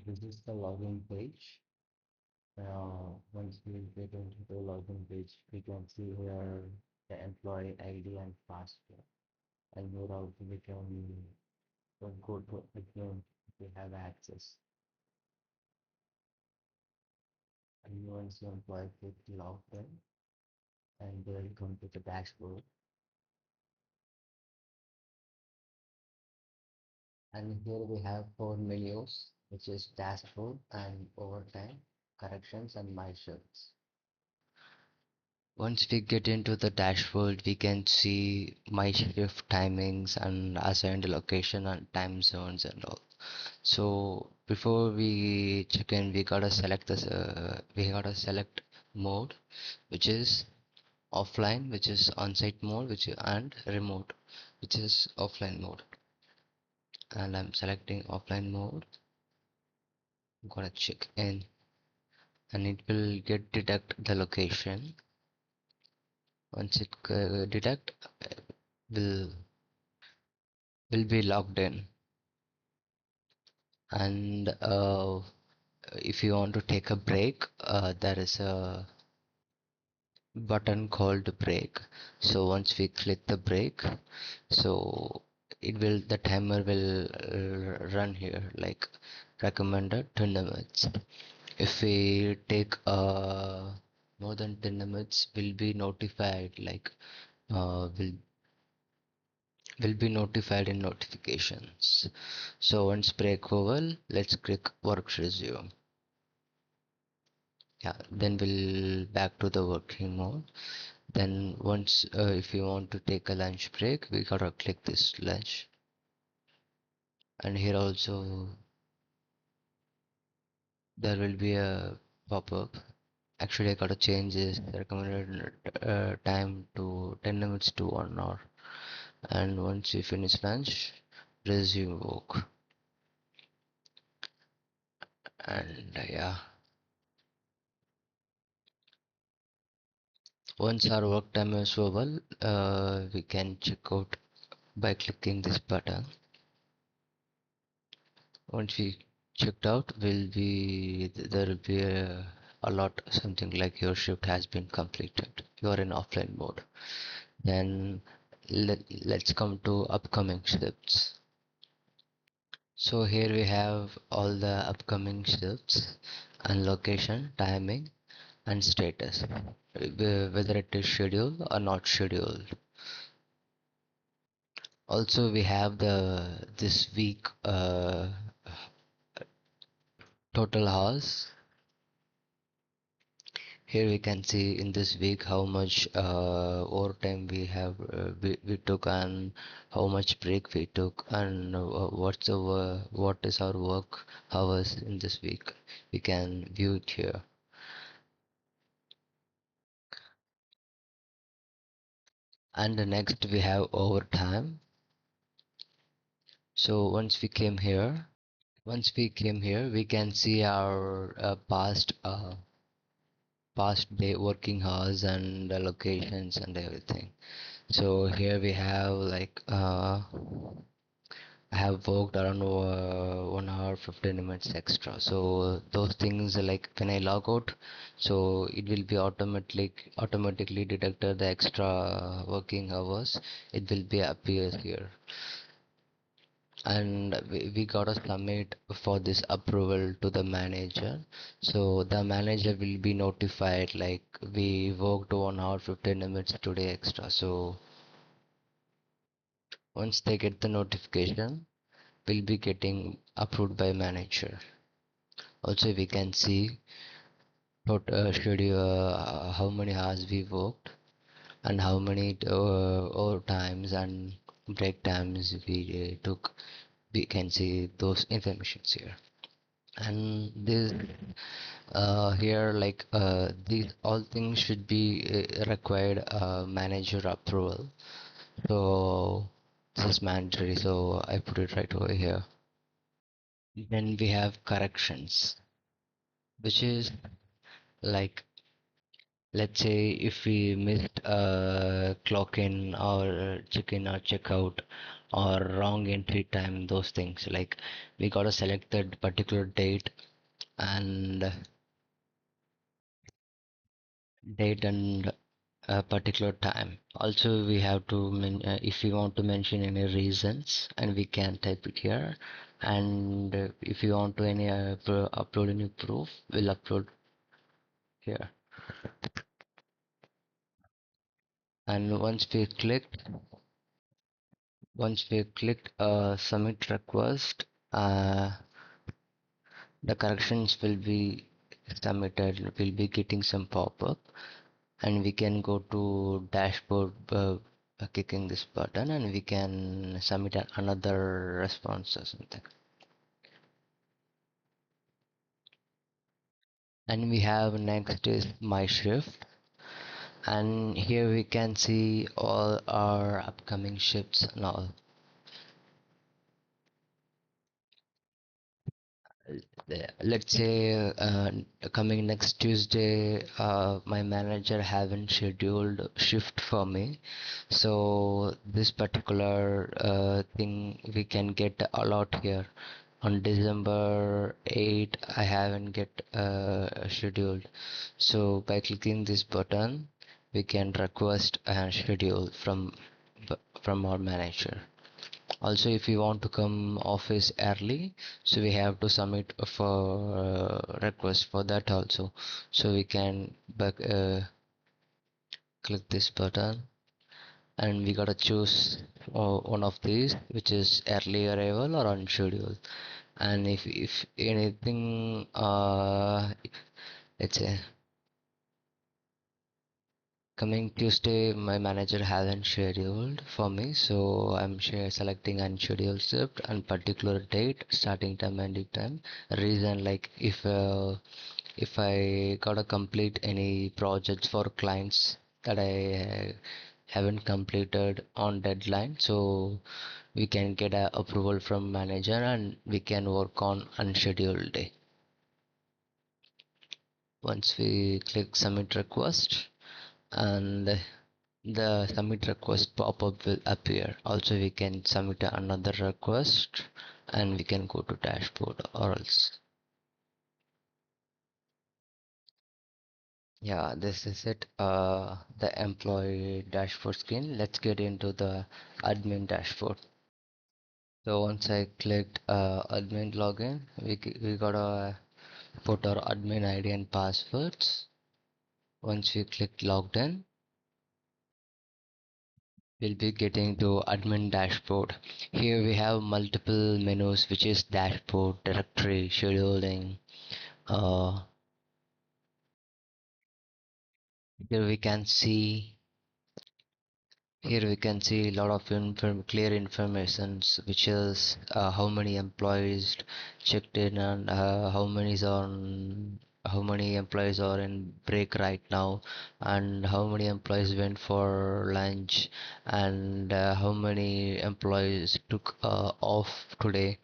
This is the login page. Once we get into the login page, we can see here the employee ID and password. And here also we can go to again if we have access. And once the employee gets logged in, and then come to the dashboard. And here we have four menus, which is dashboard and overtime, corrections, and my shifts. Once we get into the dashboard, we can see my shift timings and assigned location and time zones and all. So before we check in, we gotta select mode, which is offline, which is on-site mode, and remote, which is offline mode. And I'm selecting offline mode. I'm gonna check in, and it will get detect the location. Once it detect, will will be logged in. And if you want to take a break, there is a button called break. So once we click the break, so the timer will run here like recommended 10 minutes. If we take more than 10 minutes, will be notified like will be notified in notifications. So once break over, let's click work resume. Yeah, then we'll back to the working mode. Then once if you want to take a lunch break, we gotta click this lunch. And here also there will be a pop-up. Actually, I gotta change this recommended time to 10 minutes to 1 hour. And once you finish lunch, resume work. And yeah, once our work time is over, we can check out by clicking this button. Once we checked out, there will be a lot something like your shift has been completed. You are in offline mode. Then let's come to upcoming shifts. So here we have all the upcoming shifts and location, timing, and status, whether it is scheduled or not scheduled. Also, we have the this week total hours. Here we can see in this week how much overtime we took, and how much break we took, and what is our work hours in this week. We can view it here. And the next we have overtime. So once we came here, we can see our past day working hours and the locations and everything. So here we have like I have worked around 1 hour 15 minutes extra. So those things like when I log out, so it will be automatically detected the extra working hours. It will be appears here, and we gotta submit for this approval to the manager. So the manager will be notified like we worked 1 hour 15 minutes today extra. So once they get the notification, will be getting approved by manager. Also, we can see schedule how many hours we worked, and how many overtimes and break times we took. We can see those informations here. And this here like these all things should be required manager approval. So this is mandatory, so I put it right over here. Then we have corrections, which is like, let's say if we missed clock in or check in or check out, or wrong entry time, those things. Like we gotta select that particular and date and a particular time. Also, we have to if we want to mention any reasons, and we can type it here. And if you want to any upload any proof, we'll upload here. And once we clicked submit request, the corrections will be submitted. We'll be getting some pop-up, and we can go to dashboard, clicking this button, and we can submit another response or something. And we have next is my shift, and here we can see all our upcoming shifts and all. Let's say coming next Tuesday, my manager haven't scheduled shift for me, so this particular thing we can get a lot here. On December 8 I haven't get scheduled, so by clicking this button we can request a schedule from our manager. Also, if you want to come office early, so we have to submit for request for that also. So we can click this button, and we gotta choose one of these, which is early arrival or unscheduled. And if anything, let's say coming Tuesday, my manager hasn't scheduled for me, so I'm selecting unscheduled shift and particular date, starting time, ending time. Reason like if I gotta complete any projects for clients that I haven't completed on deadline, so we can get a approval from manager and we can work on unscheduled day. Once we click submit request, and the submit request pop-up will appear. Also, we can submit another request, and we can go to dashboard or else. Yeah, this is it. The employee dashboard screen. Let's get into the admin dashboard. So once I clicked admin login, we gotta put our admin ID and passwords. Once we click logged in, we'll be getting to admin dashboard. Here we have multiple menus, which is dashboard, directory, scheduling. Uh, here we can see Here we can see a lot of clear informations, which is how many employees checked in, and how many employees are in break right now, and how many employees went for lunch, and how many employees took off today.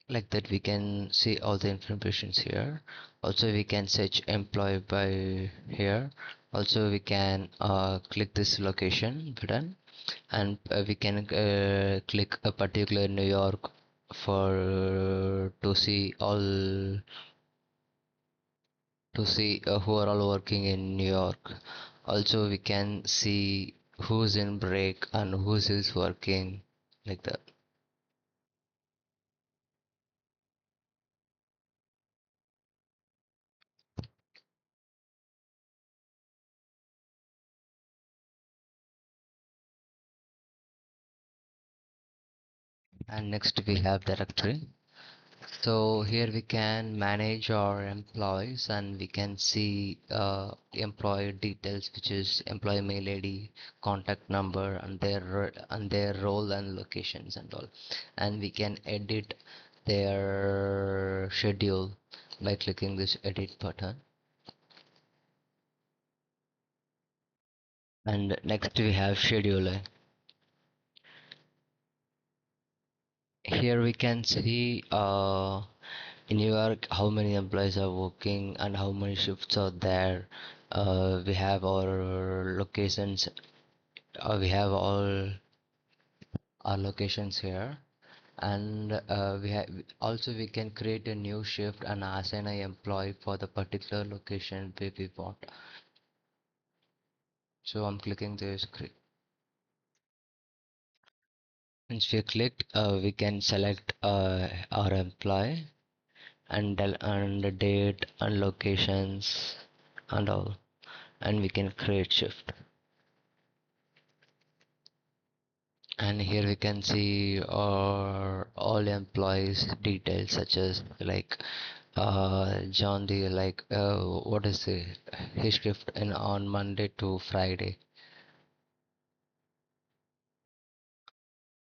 Like that, we can see all the informations here. Also, we can search employee by here. Also, we can click this location button, and we can click a particular New York for to see who are all working in New York. Also, we can see who's in break and who's is working, like that. And next we have directory. So here we can manage our employees, and we can see employee details, which is employee mail ID, contact number, and their role and locations and all. And we can edit their schedule by clicking this edit button. And next we have scheduler. Here we can see in New York how many employees are working and how many shifts are there. We have our locations. We have all our locations here. And we have also we can create a new shift and assign an employee for the particular location where we want. So I'm clicking this. Once we clicked, we can select our employee and the date and locations and all, and we can create shift. And here we can see our all employees details, such as like John the like what is the his shift in on Monday to Friday.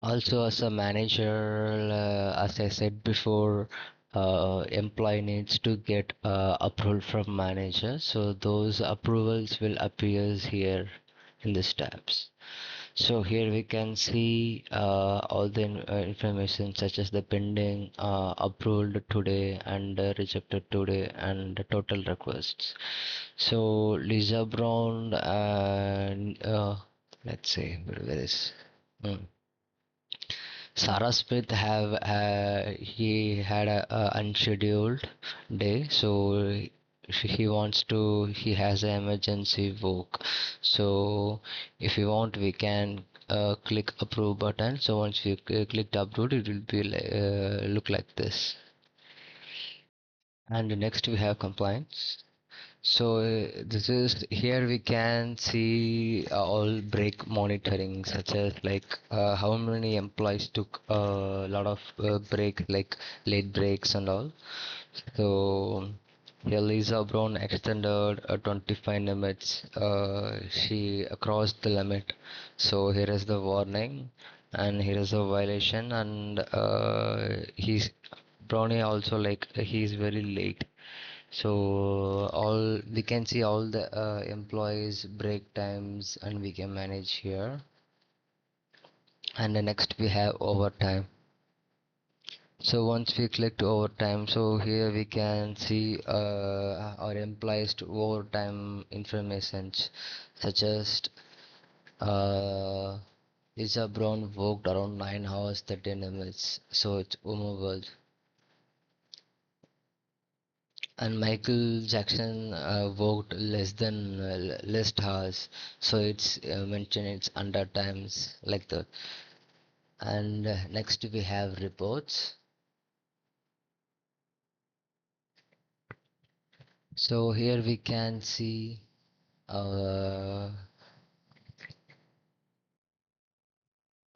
Also, as a manager, as I said before, employee needs to get approval from manager. So those approvals will appear here in the tabs. So here we can see all the information, such as the pending, approved today, and rejected today, and the total requests. So Lisa Brown and let's say where is. Hmm. Sarah Smith have he had a unscheduled day, so he wants to he has an emergency work. So if you want, we can click approve button. So once you click approve, it will be look like this. And next we have compliance. So this is here we can see all break monitoring, such as like how many employees took a lot of break, like late breaks and all. So here Lisa Brown extended 25 minutes. She crossed the limit. So here is the warning, and here is a violation, and he's Brownie also like he's very late. So all we can see all the employees break times, and we can manage here. And the next we have overtime. So once we click to overtime, so here we can see our employees to overtime information, such as uh, Lisa Brown worked around 9 hours 13 minutes, so it's movable. And Michael Jackson worked less than less hours, so it's mentioned it's under times like that. And next we have reports. So here we can see uh,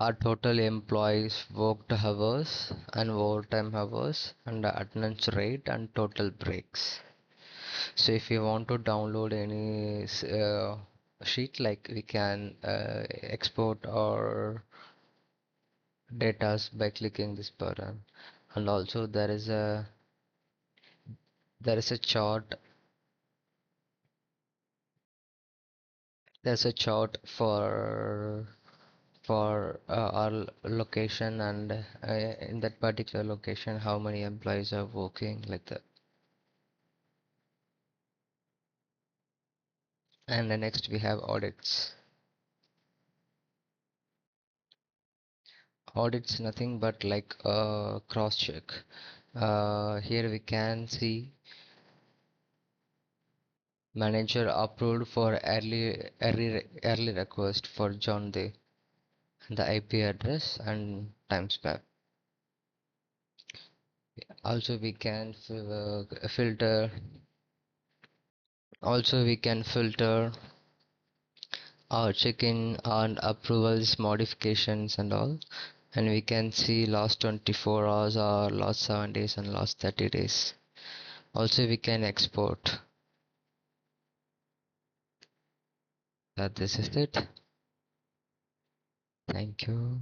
our total employees worked hours and overtime hours and the attendance rate and total breaks. So if you want to download any sheet, like we can export or datas by clicking this button. And also there is a chart. There's a chart for our location, and in that particular location how many employees are working like that. And the next we have audits. Audits nothing but like a cross check. Here we can see manager approved for early request for John Day, the IP address and time span. Also we can filter. Also we can filter or check in on approvals, modifications and all. And we can see last 24 hours or last 7 days and last 30 days. Also we can export. That this is it. Thank you.